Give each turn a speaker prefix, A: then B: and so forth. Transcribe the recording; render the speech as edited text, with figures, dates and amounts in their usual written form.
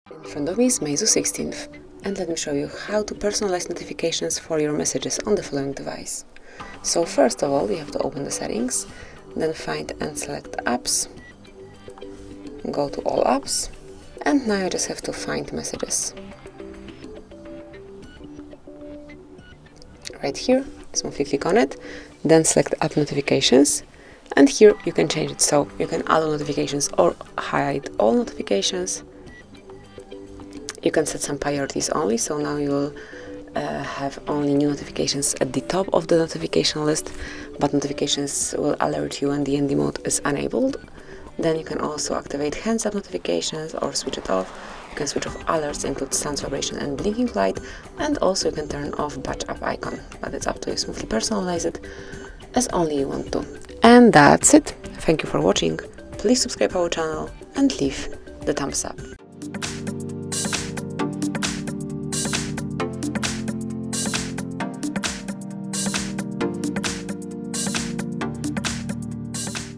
A: In front of me is MEIZU 16th, and let me show you how to personalize notifications for your messages on the following device. So first of all, you have to open the settings, then find and select apps, go to all apps, and now you just have to find messages. Right here, smoothly click on it, then select app notifications, and here you can change it so you can add all notifications or hide all notifications. You can set some priorities only, so now you will have only new notifications at the top of the notification list, but notifications will alert you when the DND mode is enabled. Then you can also activate hands-up notifications or switch it off. You can switch off alerts, include sound vibration and blinking light, and also you can turn off batch up icon, but it's up to you. Smoothly personalize it as only you want to. And that's it. Thank you for watching. Please subscribe our channel and leave the thumbs up.